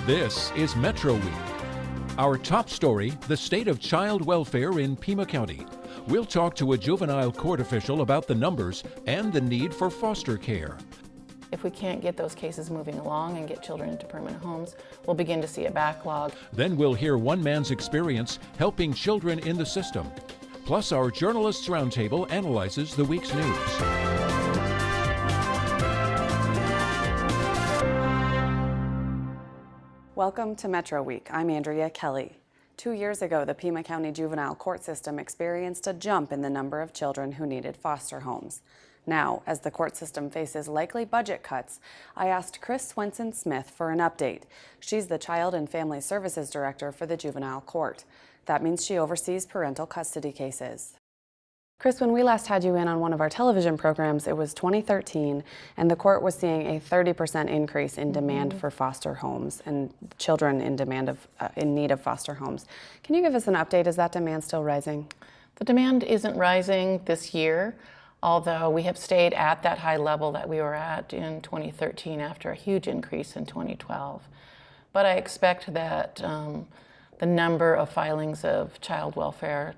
This is Metro Week. Our top story, the state of child welfare in Pima County. We'll talk to a juvenile court official about the numbers and the need for foster care. If we can't get those cases moving along and get children into permanent homes, we'll begin to see a backlog. Then we'll hear one man's experience helping children in the system. Plus, our Journalists Roundtable analyzes the week's news. Welcome to Metro Week. I'm Andrea Kelly. 2 years ago, the Pima County Juvenile Court System experienced a jump in the number of children who needed foster homes. Now, as the court system faces likely budget cuts, I asked Chris Swenson-Smith for an update. She's the Child and Family Services Director for the Juvenile Court. That means she oversees parental custody cases. Chris, when we last had you in on one of our television programs, it was 2013, and the court was seeing a 30% increase in demand for foster homes and children in need of foster homes. Can you give us an update? Is that demand still rising? The demand isn't rising this year, although we have stayed at that high level that we were at in 2013 after a huge increase in 2012. But I expect that the number of filings of child welfare,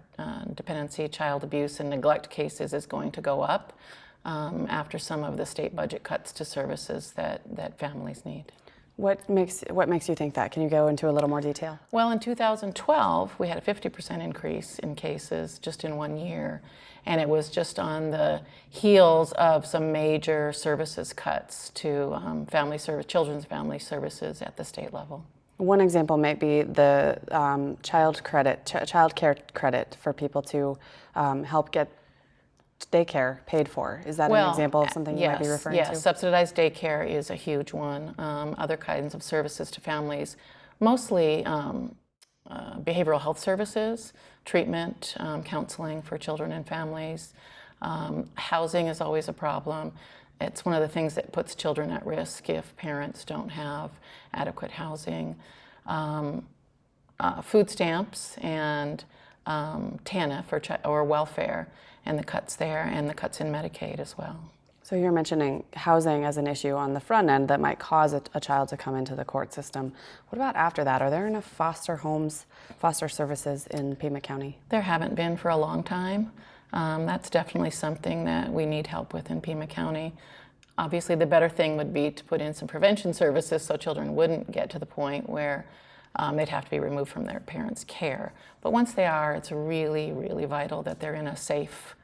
dependency, child abuse, and neglect cases is going to go up after some of the state budget cuts to services that families need. What makes you think that? Can you go into a little more detail? Well, in 2012, we had a 50% increase in cases just in 1 year, and it was just on the heels of some major services cuts to children's family services at the state level. One example might be the child care credit for people to help get daycare paid for. Is that an example of something you might be referring to? Yes, subsidized daycare is a huge one. Other kinds of services to families, mostly behavioral health services, treatment, counseling for children and families. Housing is always a problem. It's one of the things that puts children at risk if parents don't have adequate housing. Food stamps and TANF or welfare, and the cuts there, and the cuts in Medicaid as well. So you're mentioning housing as an issue on the front end that might cause a child to come into the court system. What about after that? Are there enough foster homes, foster services in Pima County? There haven't been for a long time. That's definitely something that we need help with in Pima County. Obviously, the better thing would be to put in some prevention services so children wouldn't get to the point where they'd have to be removed from their parents' care. But once they are, it's really, really vital that they're in a safe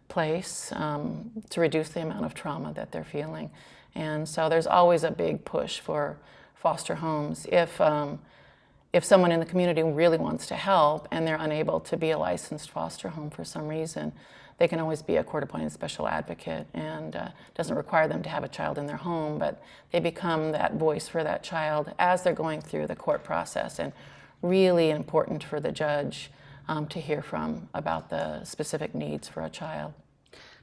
place to reduce the amount of trauma that they're feeling. And so there's always a big push for foster homes. If someone in the community really wants to help and they're unable to be a licensed foster home for some reason, they can always be a court-appointed special advocate, and doesn't require them to have a child in their home, but they become that voice for that child as they're going through the court process, and really important for the judge to hear from about the specific needs for a child.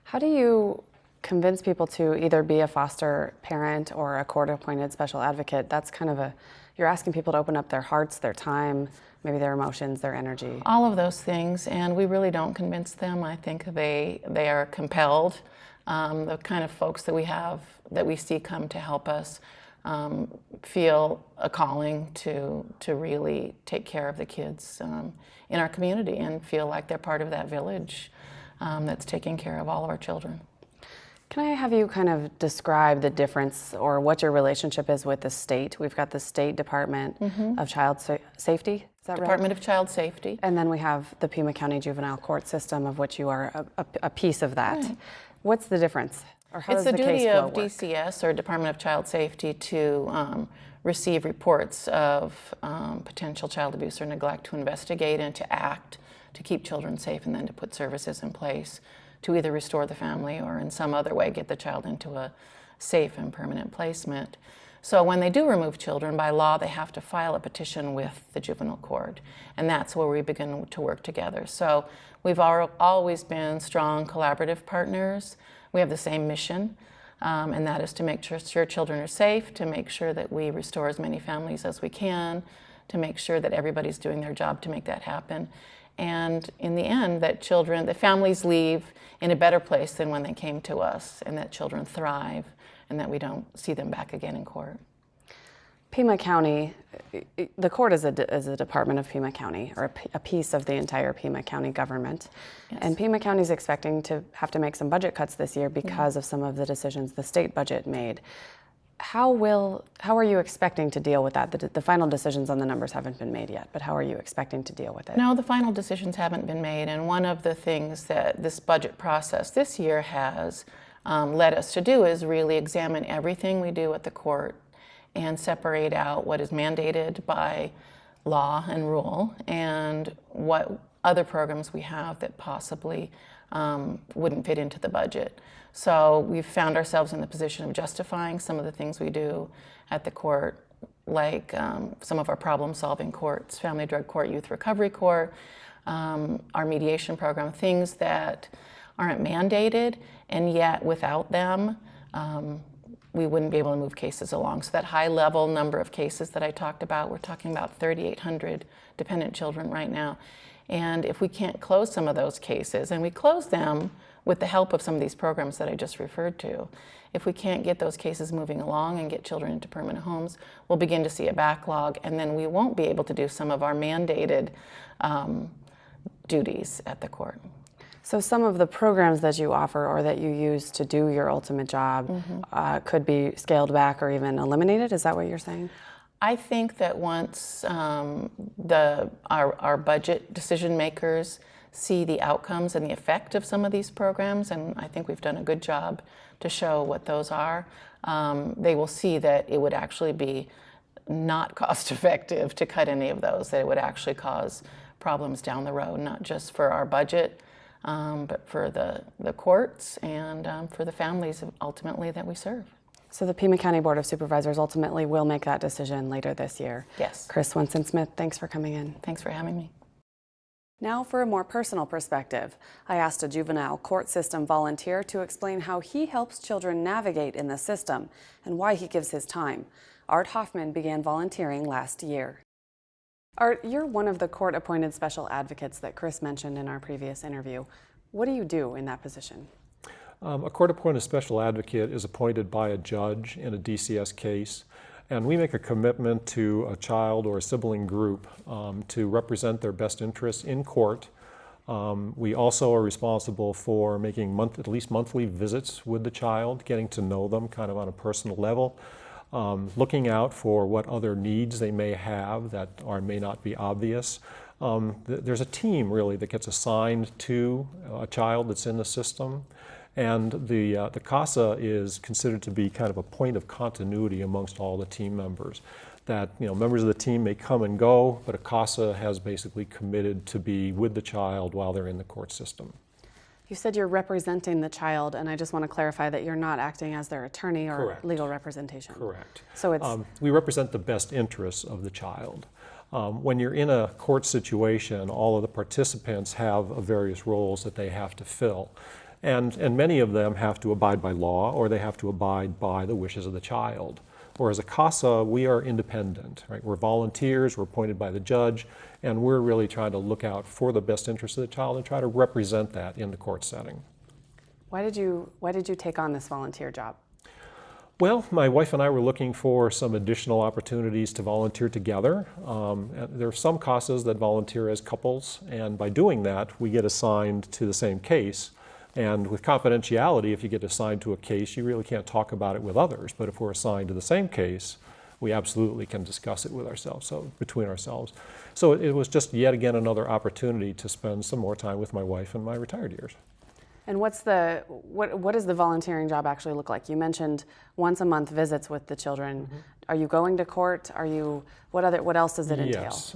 How do you convince people to either be a foster parent or a court-appointed special advocate? That's kind of you're asking people to open up their hearts, their time, maybe their emotions, their energy. All of those things, and we really don't convince them. I think they are compelled. The kind of folks that we have, that we see come to help us, feel a calling to really take care of the kids in our community and feel like they're part of that village that's taking care of all of our children. Can I have you kind of describe the difference or what your relationship is with the state? We've got the State Department of Child Safety, is that right? Department of Child Safety. And then we have the Pima County Juvenile Court System, of which you are a piece of that. Right. What's the difference? Or how it's does the case duty flow of work? DCS, or Department of Child Safety, to receive reports of potential child abuse or neglect, to investigate and to act to keep children safe, and then to put services in place to either restore the family or in some other way get the child into a safe and permanent placement. So when they do remove children, by law, they have to file a petition with the juvenile court, and that's where we begin to work together. So we've always been strong collaborative partners. We have the same mission, and that is to make sure children are safe, to make sure that we restore as many families as we can, to make sure that everybody's doing their job to make that happen. And in the end, that families leave in a better place than when they came to us, and that children thrive, and that we don't see them back again in court. Pima County, the court is a department of Pima County, or a piece of the entire Pima County government. Yes. And Pima County is expecting to have to make some budget cuts this year because of some of the decisions the state budget made. How are you expecting to deal with that? The final decisions on the numbers haven't been made yet, but how are you expecting to deal with it? No, the final decisions haven't been made, and one of the things that this budget process this year has led us to do is really examine everything we do at the court and separate out what is mandated by law and rule and what other programs we have that possibly wouldn't fit into the budget. So we've found ourselves in the position of justifying some of the things we do at the court, like some of our problem-solving courts, Family Drug Court, Youth Recovery Court, our mediation program, things that aren't mandated, and yet without them, we wouldn't be able to move cases along. So that high-level number of cases that I talked about, we're talking about 3,800 dependent children right now. And if we can't close some of those cases, and we close them with the help of some of these programs that I just referred to, if we can't get those cases moving along and get children into permanent homes, we'll begin to see a backlog, and then we won't be able to do some of our mandated duties at the court. So some of the programs that you offer or that you use to do your ultimate job could be scaled back or even eliminated? Is that what you're saying? I think that once our budget decision makers see the outcomes and the effect of some of these programs, and I think we've done a good job to show what those are, they will see that it would actually be not cost effective to cut any of those, that it would actually cause problems down the road, not just for our budget, but for the courts and for the families ultimately that we serve. So the Pima County Board of Supervisors ultimately will make that decision later this year. Yes. Chris Swenson-Smith, thanks for coming in. Thanks for having me. Now for a more personal perspective, I asked a juvenile court system volunteer to explain how he helps children navigate in the system and why he gives his time. Art Hoffman began volunteering last year. Art, you're one of the court-appointed special advocates that Chris mentioned in our previous interview. What do you do in that position? A court-appointed special advocate is appointed by a judge in a DCS case, and we make a commitment to a child or a sibling group to represent their best interests in court. We also are responsible for making at least monthly visits with the child, getting to know them kind of on a personal level, looking out for what other needs they may have that may not be obvious. There's a team really that gets assigned to a child that's in the system. And the CASA is considered to be kind of a point of continuity amongst all the team members. That members of the team may come and go, but a CASA has basically committed to be with the child while they're in the court system. You said you're representing the child, and I just want to clarify that you're not acting as their attorney or Correct. legal representation. Correct. So it's we represent the best interests of the child. When you're in a court situation, all of the participants have various roles that they have to fill. And many of them have to abide by law, or they have to abide by the wishes of the child. Whereas a CASA, we are independent, right? We're volunteers, we're appointed by the judge, and we're really trying to look out for the best interests of the child and try to represent that in the court setting. Why did you take on this volunteer job? Well, my wife and I were looking for some additional opportunities to volunteer together. There are some CASAs that volunteer as couples, and by doing that, we get assigned to the same case. And with confidentiality, if you get assigned to a case, you really can't talk about it with others. But if we're assigned to the same case, we absolutely can discuss it with ourselves, so between ourselves. So it was just yet again another opportunity to spend some more time with my wife in my retired years. And what does the volunteering job actually look like? You mentioned once a month visits with the children. Mm-hmm. Are you going to court? What else does it entail? Yes.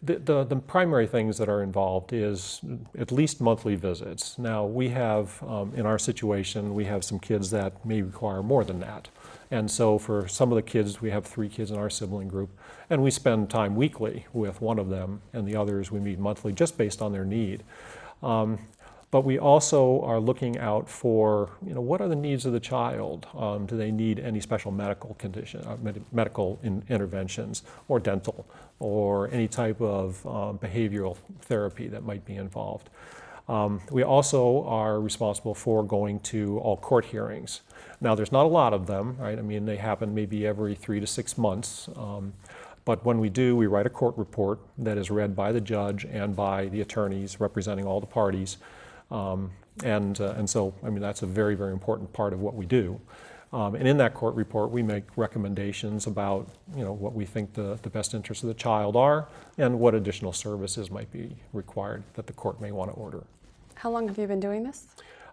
The primary things that are involved is at least monthly visits. Now we have, in our situation, we have some kids that may require more than that. And so for some of the kids, we have 3 kids in our sibling group, and we spend time weekly with one of them, and the others we meet monthly just based on their need. But we also are looking out for, what are the needs of the child? Do they need any special medical condition, medical interventions, or dental, or any type of behavioral therapy that might be involved? We also are responsible for going to all court hearings. Now, there's not a lot of them, right? I mean, they happen maybe every 3 to 6 months. But when we do, we write a court report that is read by the judge and by the attorneys representing all the parties. And so, I mean, that's a very, very important part of what we do. And in that court report, we make recommendations about, what we think the best interests of the child are and what additional services might be required that the court may want to order. How long have you been doing this?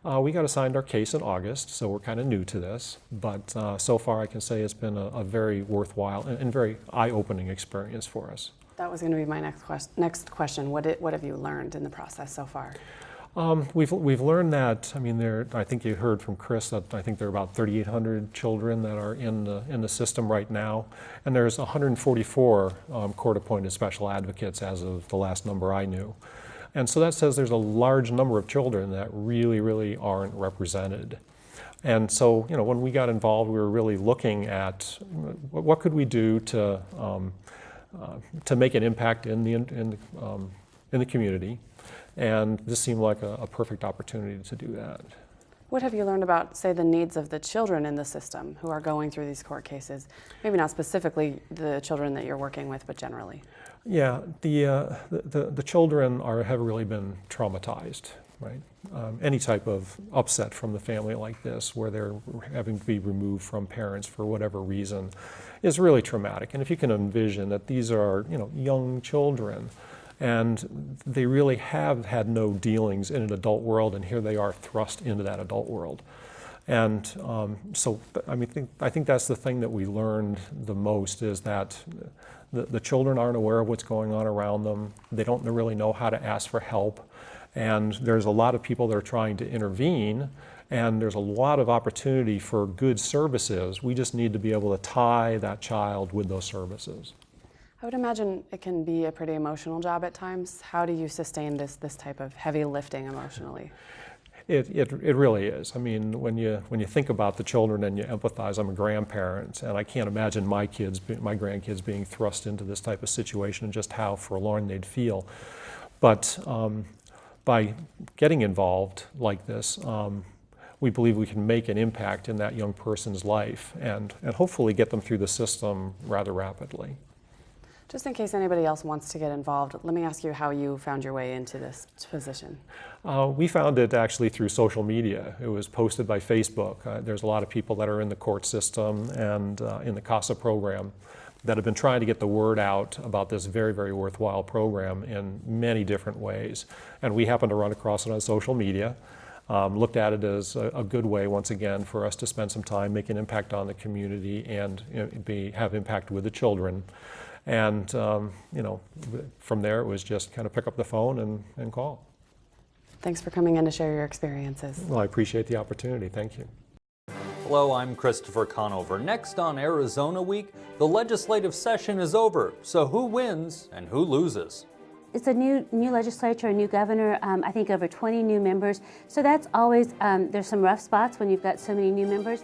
We got assigned our case in August, so we're kind of new to this. But so far, I can say it's been a very worthwhile and very eye-opening experience for us. That was going to be my next question. What have you learned in the process so far? We've learned that, I mean, I think you heard from Chris that I think there are about 3,800 children that are in the system right now, and there's 144 court-appointed special advocates as of the last number I knew. And so that says there's a large number of children that really, really aren't represented. And so, when we got involved, we were really looking at what could we do to make an impact in the community. And this seemed like a perfect opportunity to do that. What have you learned about, say, the needs of the children in the system who are going through these court cases? Maybe not specifically the children that you're working with, but generally. Yeah, the children have really been traumatized, right? Any type of upset from the family like this, where they're having to be removed from parents for whatever reason, is really traumatic. And if you can envision that these are, young children, and they really have had no dealings in an adult world, and here they are thrust into that adult world. And so, I think that's the thing that we learned the most, is that the children aren't aware of what's going on around them. They don't really know how to ask for help. And there's a lot of people that are trying to intervene, and there's a lot of opportunity for good services. We just need to be able to tie that child with those services. I would imagine it can be a pretty emotional job at times. How do you sustain this type of heavy lifting emotionally? It really is. I mean, when you think about the children and you empathize, I'm a grandparent, and I can't imagine my grandkids being thrust into this type of situation and just how forlorn they'd feel. But by getting involved like this, we believe we can make an impact in that young person's life and hopefully get them through the system rather rapidly. Just in case anybody else wants to get involved, let me ask you how you found your way into this position. We found it actually through social media. It was posted by Facebook. There's a lot of people that are in the court system and in the CASA program that have been trying to get the word out about this very, very worthwhile program in many different ways. And we happened to run across it on social media, looked at it as a good way, once again, for us to spend some time, make an impact on the community, and have impact with the children. And from there, it was just kind of pick up the phone and call. Thanks for coming in to share your experiences. Well, I appreciate the opportunity. Thank you. Hello, I'm Christopher Conover. Next on Arizona Week, the legislative session is over. So who wins and who loses? It's a new legislature, a new governor, I think over 20 new members. So that's always, there's some rough spots when you've got so many new members.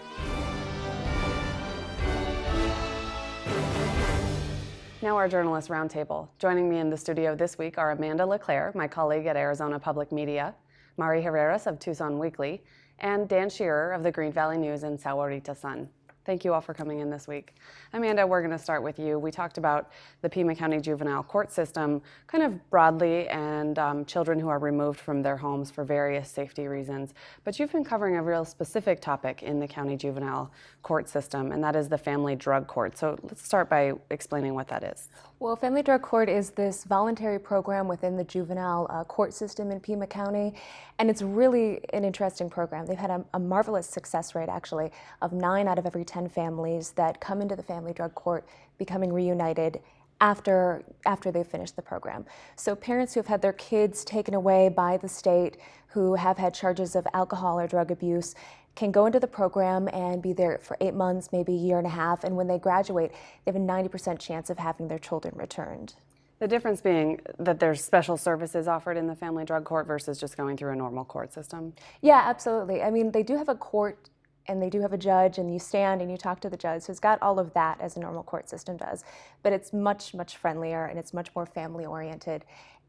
Now our Journalist Roundtable. Joining me in the studio this week are Amanda LeClaire, my colleague at Arizona Public Media, Mari Herreras of Tucson Weekly, and Dan Shearer of the Green Valley News and Sahuarita Sun. Thank you all for coming in this week. Amanda, we're going to start with you. We talked about the Pima County juvenile court system kind of broadly and children who are removed from their homes for various safety reasons. But you've been covering a real specific topic in the county juvenile court system, and that is the family drug court. So let's start by explaining what that is. Well, Family Drug Court is this voluntary program within the juvenile court system in Pima County, and it's really an interesting program. They've had a marvelous success rate, actually, of 9 out of every 10 families that come into the Family Drug Court becoming reunited after they've finished the program. So parents who have had their kids taken away by the state, who have had charges of alcohol or drug abuse, can go into the program and be there for 8 months, maybe a year and a half, and when they graduate, they have a 90% chance of having their children returned. The difference being that there's special services offered in the family drug court versus just going through a normal court system? Yeah, absolutely. I mean, they do have a court and they do have a judge, and you stand and you talk to the judge, so it's got all of that as a normal court system does, but it's much, much friendlier and it's much more family oriented.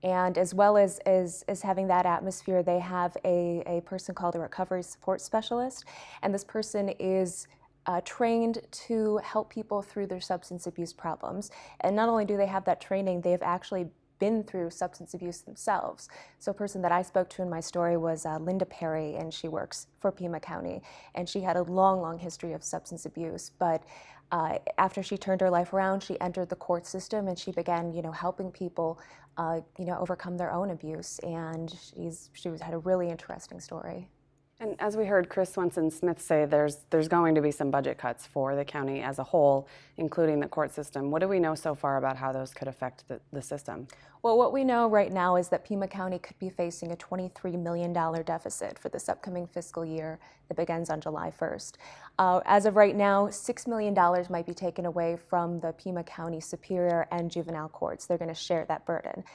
And as well as having that atmosphere, they have a person called a recovery support specialist. And this person is trained to help people through their substance abuse problems. And not only do they have that training, they've actually been through substance abuse themselves. So a person that I spoke to in my story was Linda Perry, and she works for Pima County. And she had a long, long history of substance abuse. But after she turned her life around, she entered the court system and she began, helping people, overcome their own abuse. And she had a really interesting story. And as we heard Chris Swenson-Smith say, there's going to be some budget cuts for the county as a whole, including the court system. What do we know so far about how those could affect the system? Well, what we know right now is that Pima County could be facing a $23 million deficit for this upcoming fiscal year that begins on July 1st. As of right now, $6 million might be taken away from the Pima County Superior and Juvenile courts. They're going to share that burden.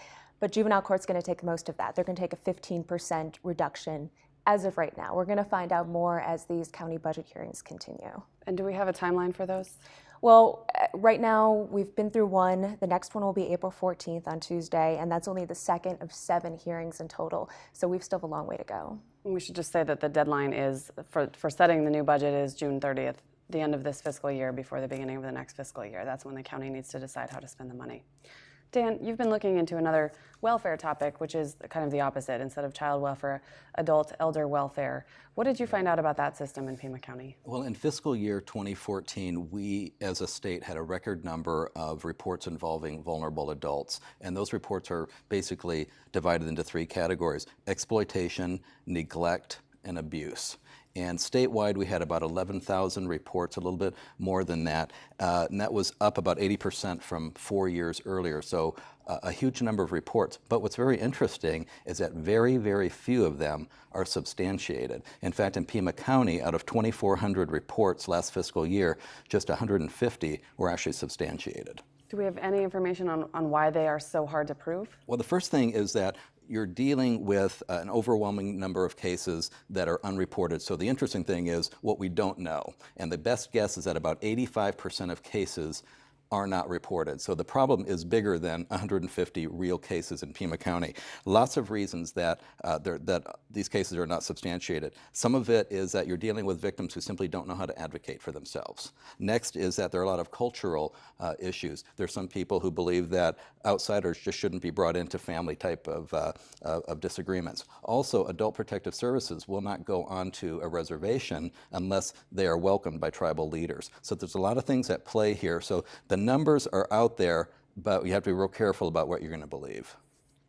But Juvenile court's going to take most of that. They're going to take a 15% reduction as of right now. We're going to find out more as these county budget hearings continue. And do we have a timeline for those? Well, right now we've been through one. The next one will be April 14th on Tuesday, and that's only the second of 7 hearings in total. So we've still have a long way to go. And we should just say that the deadline is for setting the new budget is June 30th, the end of this fiscal year before the beginning of the next fiscal year. That's when the county needs to decide how to spend the money. Dan, you've been looking into another welfare topic, which is kind of the opposite. Instead of child welfare, adult elder welfare. What did you find out about that system in Pima County? Well, in fiscal year 2014, we as a state had a record number of reports involving vulnerable adults. And those reports are basically divided into 3 categories: exploitation, neglect, and abuse. And statewide, we had about 11,000 reports, a little bit more than that. And that was up about 80% from 4 years earlier. So a huge number of reports. But what's very interesting is that very, very few of them are substantiated. In fact, in Pima County, out of 2,400 reports last fiscal year, just 150 were actually substantiated. Do we have any information on why they are so hard to prove? Well, the first thing is that you're dealing with an overwhelming number of cases that are unreported. So the interesting thing is what we don't know. And the best guess is that about 85% of cases are not reported. So the problem is bigger than 150 real cases in Pima County. Lots of reasons that these cases are not substantiated. Some of it is that you're dealing with victims who simply don't know how to advocate for themselves. Next is that there are a lot of cultural issues. There's some people who believe that outsiders just shouldn't be brought into family type of disagreements. Also, Adult Protective Services will not go onto a reservation unless they are welcomed by tribal leaders. So there's a lot of things at play here. So the numbers are out there, but you have to be real careful about what you're going to believe.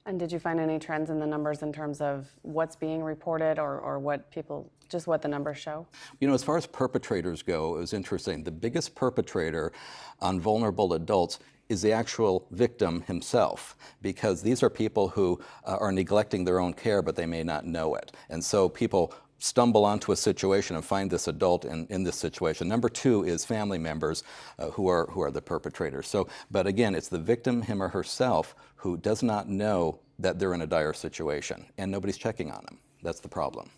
And did you find any trends in the numbers in terms of what's being reported or what the numbers show? As far as perpetrators go, it was interesting. The biggest perpetrator on vulnerable adults is the actual victim himself, because these are people who are neglecting their own care, but they may not know it. And so people stumble onto a situation and find this adult in this situation. Number 2 is family members who are the perpetrators. So, but again, it's the victim, him or herself, who does not know that they're in a dire situation, and nobody's checking on them. That's the problem.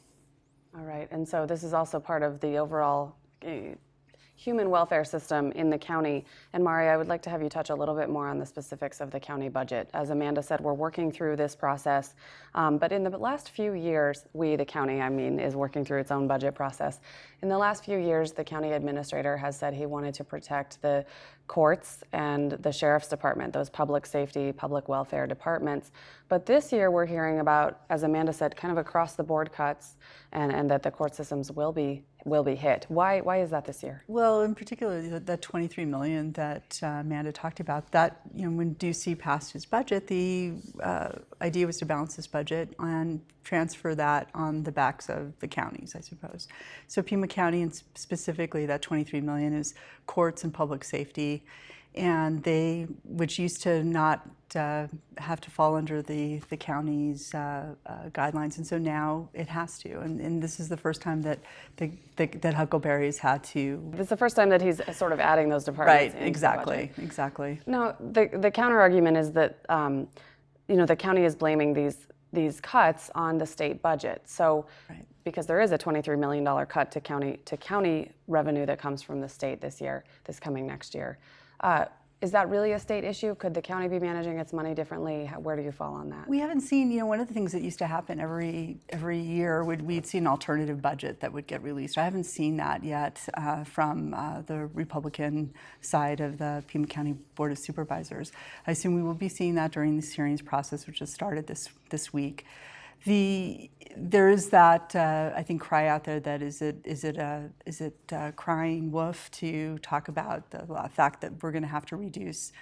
All right, and so this is also part of the overall human welfare system in the county. And Mari, I would like to have you touch a little bit more on the specifics of the county budget. As Amanda said, we're working through this process, but in the last few years, the county, is working through its own budget process. In the last few years, the county administrator has said he wanted to protect the courts and the sheriff's department, those public safety, public welfare departments. But this year we're hearing about, as Amanda said, kind of across the board cuts and that the court systems will be hit. Why is that this year? Well, in particular, the $23 million that Amanda talked about, that when Ducey passed his budget, the idea was to balance this budget and transfer that on the backs of the counties, I suppose. So Pima County, and specifically that $23 million, is courts and public safety, and which used to not have to fall under the county's guidelines, and so now it has to. And this is the first time that Huckleberry's had to. This is the first time that he's sort of adding those departments. Right. Exactly. Now, the counter argument is that the county is blaming these cuts on the state budget. So, right, because there is a $23 million cut to county revenue that comes from the state this coming next year. Is that really a state issue? Could the county be managing its money differently? Where do you fall on that? We haven't seen, one of the things that used to happen every year, we'd see an alternative budget that would get released. I haven't seen that yet from the Republican side of the Pima County Board of Supervisors. I assume we will be seeing that during this hearings process, which has started this week. There is that I think cry out there that is it crying wolf to talk about the fact that we're going to have to reduce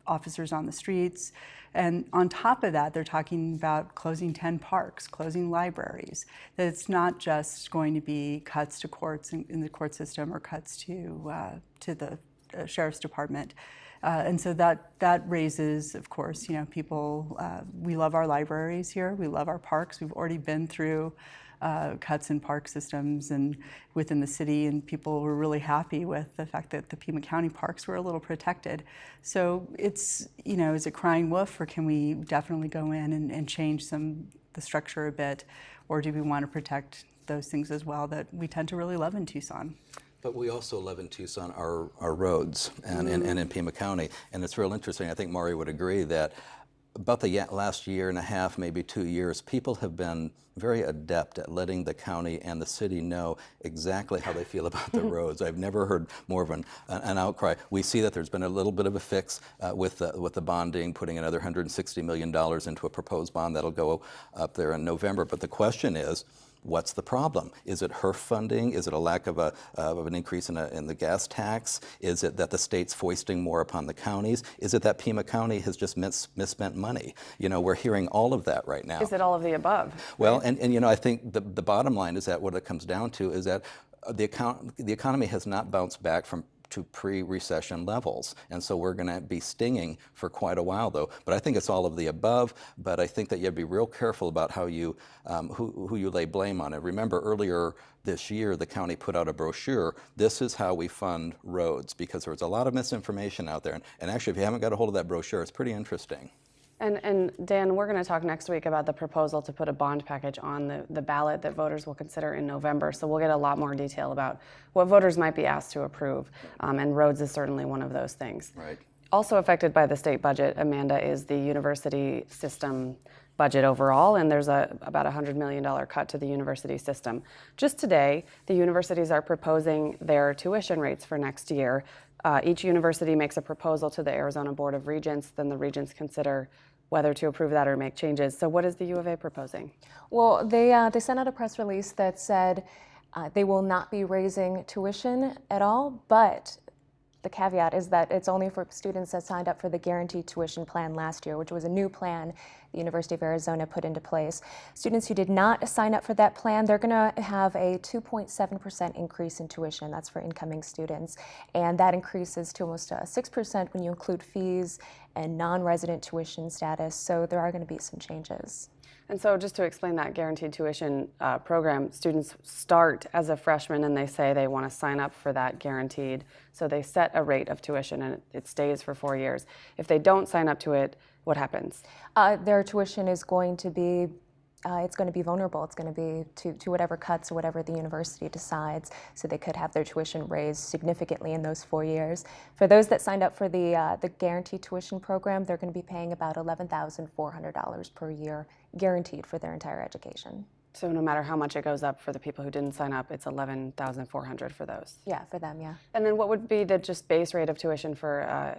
officers on the streets, and on top of that they're talking about closing 10 parks, closing libraries. That it's not just going to be cuts to courts in the court system or cuts to the sheriff's department. And so that raises, of course, people, we love our libraries here, we love our parks. We've already been through cuts in park systems and within the city, and people were really happy with the fact that the Pima County parks were a little protected. So it's, is it crying wolf, or can we definitely go in and change the structure a bit, or do we want to protect those things as well that we tend to really love in Tucson? But we also love in Tucson our roads and in Pima County. And it's real interesting. I think Maury would agree that about the last year and a half, maybe 2 years, people have been very adept at letting the county and the city know exactly how they feel about the roads. I've never heard more of an outcry. We see that there's been a little bit of a fix with the bonding, putting another $160 million into a proposed bond that'll go up there in November. But the question is, what's the problem? Is it HERF funding? Is it a lack of an increase in the gas tax? Is it that the state's foisting more upon the counties? Is it that Pima County has just misspent money? We're hearing all of that right now. Is it all of the above? Well, and I think the bottom line is that what it comes down to is that the economy has not bounced back to pre-recession levels. And so we're going to be stinging for quite a while, though. But I think it's all of the above, but I think that you have to be real careful about how you, who you lay blame on it. Remember earlier this year, the county put out a brochure, this is how we fund roads, because there was a lot of misinformation out there. And actually, if you haven't got a hold of that brochure, it's pretty interesting. And Dan, we're going to talk next week about the proposal to put a bond package on the ballot that voters will consider in November. So we'll get a lot more detail about what voters might be asked to approve. And roads is certainly one of those things. Right. Also affected by the state budget, Amanda, is the university system budget overall, and there's about a $100 million cut to the university system. Just today, the universities are proposing their tuition rates for next year. Each university makes a proposal to the Arizona Board of Regents, then the regents consider whether to approve that or make changes. So what is the U of A proposing? Well, they sent out a press release that said they will not be raising tuition at all, but the caveat is that it's only for students that signed up for the guaranteed tuition plan last year, which was a new plan the University of Arizona put into place. Students who did not sign up for that plan, they're going to have a 2.7% increase in tuition. That's for incoming students. And that increases to almost 6% when you include fees and non-resident tuition status. So there are going to be some changes. And so just to explain that guaranteed tuition program, students start as a freshman and they say they want to sign up for that guaranteed. So they set a rate of tuition and it stays for 4 years. If they don't sign up to it, what happens? Their tuition is going to be it's going to be vulnerable. It's going to be to whatever cuts or whatever the university decides. So they could have their tuition raised significantly in those 4 years. For those that signed up for the guaranteed tuition program, they're going to be paying about $11,400 per year, guaranteed for their entire education. So no matter how much it goes up for the people who didn't sign up, it's $11,400 for those. Yeah, for them, yeah. And then what would be the just base rate of tuition for,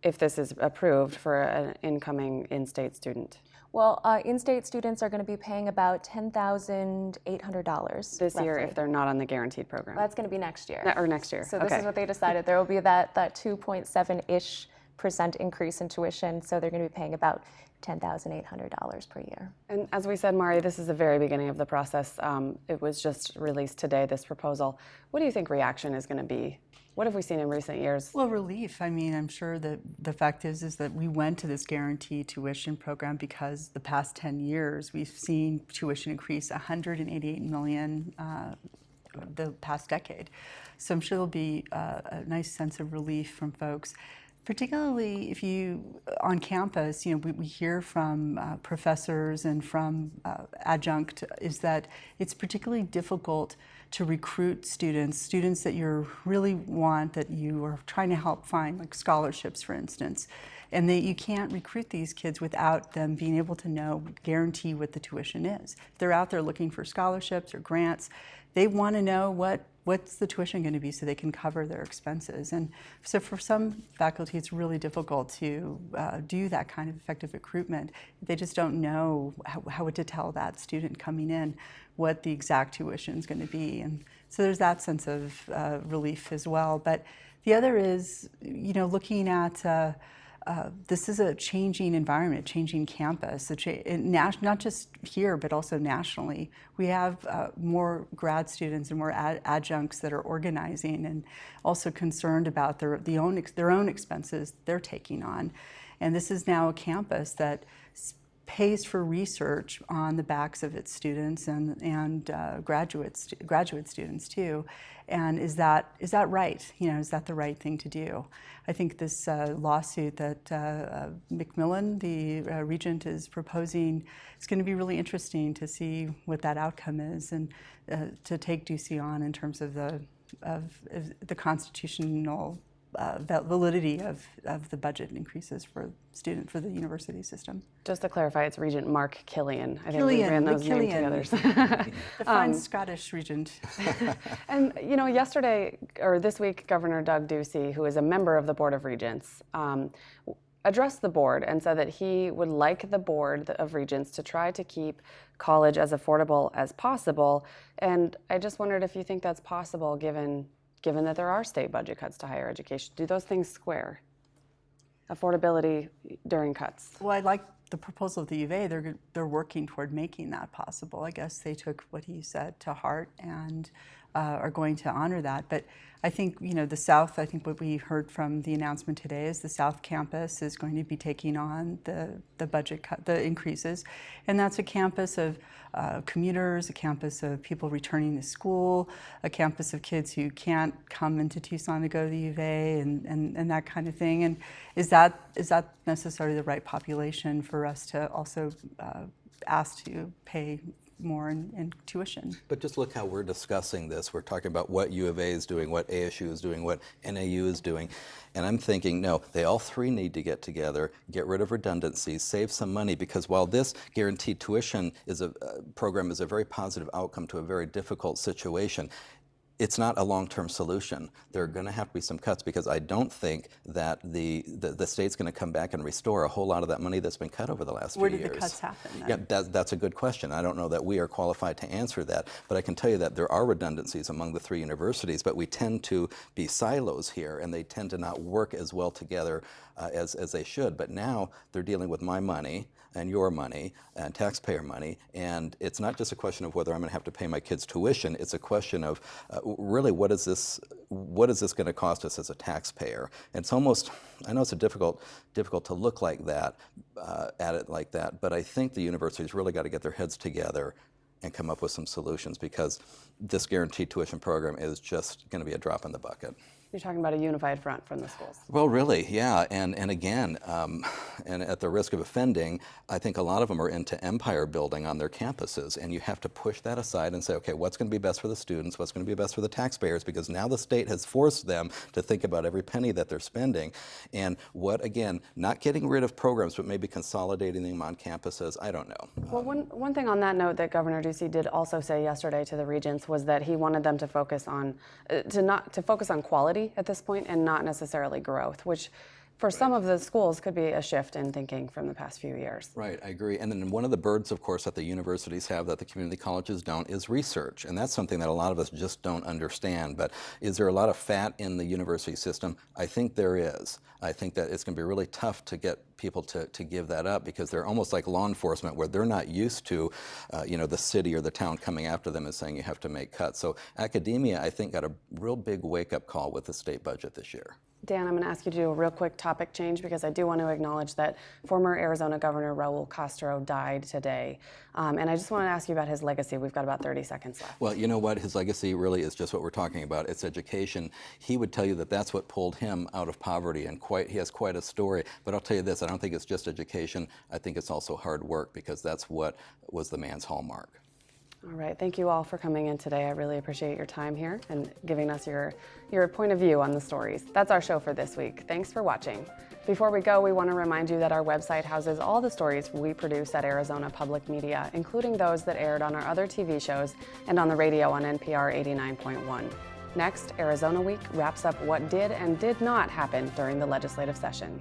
if this is approved, for an incoming in-state student? Well, in-state students are going to be paying about $10,800 this roughly. year if they're not on the guaranteed program. Well, that's going to be next year. Or next year. So this is what they decided. There will be that 2.7-ish% increase in tuition. So they're going to be paying about $10,800 per year. And as we said, Mari, this is the very beginning of the process. It was just released today, this proposal. What do you think reaction is going to be? What have we seen in recent years? Well, relief. I mean, I'm sure that the fact is that we went to this guaranteed tuition program because the past 10 years we've seen tuition increase $188 million the past decade. So I'm sure there'll be a nice sense of relief from folks. Particularly if you, on campus, we hear from professors and from adjunct is that it's particularly difficult to recruit students that you really want, that you are trying to help find, like scholarships, for instance. And that you can't recruit these kids without them being able to guarantee what the tuition is. If they're out there looking for scholarships or grants, they want to know what's the tuition going to be so they can cover their expenses. And so for some faculty, it's really difficult to do that kind of effective recruitment. They just don't know how to tell that student coming in what the exact tuition is going to be. And so there's that sense of relief as well. But the other is, looking at this is a changing environment, changing campus, not just here, but also nationally. We have more grad students and more adjuncts that are organizing and also concerned about their own expenses they're taking on. And this is now a campus that pays for research on the backs of its students and graduate students too. And is that right? Is that the right thing to do? I think this lawsuit that McMillan, the regent, is proposing, is going to be really interesting to see what that outcome is, and to take Ducey on in terms of the constitutional validity of the budget increases for the university system. Just to clarify, it's Regent Mark Killian. I think we ran those names together. The fine Scottish regent. And yesterday, or this week, Governor Doug Ducey, who is a member of the Board of Regents, addressed the board and said that he would like the Board of Regents to try to keep college as affordable as possible. And I just wondered if you think that's possible given that there are state budget cuts to higher education. Do those things square? Affordability during cuts? Well, I like the proposal of the U of A. They're working toward making that possible. I guess they took what he said to heart and are going to honor that. But I think, the South, I think what we heard from the announcement today is the South campus is going to be taking on the budget cut, the increases. And that's a campus of commuters, a campus of people returning to school, a campus of kids who can't come into Tucson to go to the U of A and that kind of thing. And is that necessarily the right population for us to also ask to pay more in tuition? But just look how we're discussing this. We're talking about what U of A is doing, what ASU is doing, what NAU is doing. And I'm thinking, no, they all three need to get together, get rid of redundancies, save some money, because while this guaranteed tuition program is a very positive outcome to a very difficult situation, it's not a long-term solution. There are going to have to be some cuts, because I don't think that the state's going to come back and restore a whole lot of that money that's been cut over the last few years. Where did the cuts happen then? Yeah, that's a good question. I don't know that we are qualified to answer that, but I can tell you that there are redundancies among the three universities, but we tend to be silos here, and they tend to not work as well together as they should. But now they're dealing with my money and your money and taxpayer money, and it's not just a question of whether I'm going to have to pay my kids' tuition. It's a question of really what is this going to cost us as a taxpayer? And it's almost, I know it's difficult to look like that at it like that, but I think the universities really got to get their heads together and come up with some solutions, because this guaranteed tuition program is just going to be a drop in the bucket. You're talking about a unified front from the schools. Well, really, yeah. And again, and at the risk of offending, I think a lot of them are into empire building on their campuses. And you have to push that aside and say, okay, what's going to be best for the students? What's going to be best for the taxpayers? Because now the state has forced them to think about every penny that they're spending. And what, again, not getting rid of programs, but maybe consolidating them on campuses, I don't know. Well, one thing on that note that Governor Ducey did also say yesterday to the regents was that he wanted them to focus on, to focus on quality at this point and not necessarily growth, which for some of the schools could be a shift in thinking from the past few years. Right, I agree. And then one of the burdens, of course, that the universities have that the community colleges don't is research. And that's something that a lot of us just don't understand. But is there a lot of fat in the university system? I think there is. I think that it's going to be really tough to get people to give that up, because they're almost like law enforcement, where they're not used to the city or the town coming after them and saying you have to make cuts. So academia, I think, got a real big wake-up call with the state budget this year. Dan, I'm going to ask you to do a real quick topic change because I do want to acknowledge that former Arizona Governor Raul Castro died today. And I just want to ask you about his legacy. We've got about 30 seconds left. Well, you know what? His legacy really is just what we're talking about. It's education. He would tell you that that's what pulled him out of poverty, and he has quite a story. But I'll tell you this, I don't think it's just education. I think it's also hard work, because that's what was the man's hallmark. All right, thank you all for coming in today. I really appreciate your time here and giving us your point of view on the stories. That's our show for this week. Thanks for watching. Before we go, we want to remind you that our website houses all the stories we produce at Arizona Public Media, including those that aired on our other TV shows and on the radio on NPR 89.1. Next, Arizona Week wraps up what did and did not happen during the legislative session.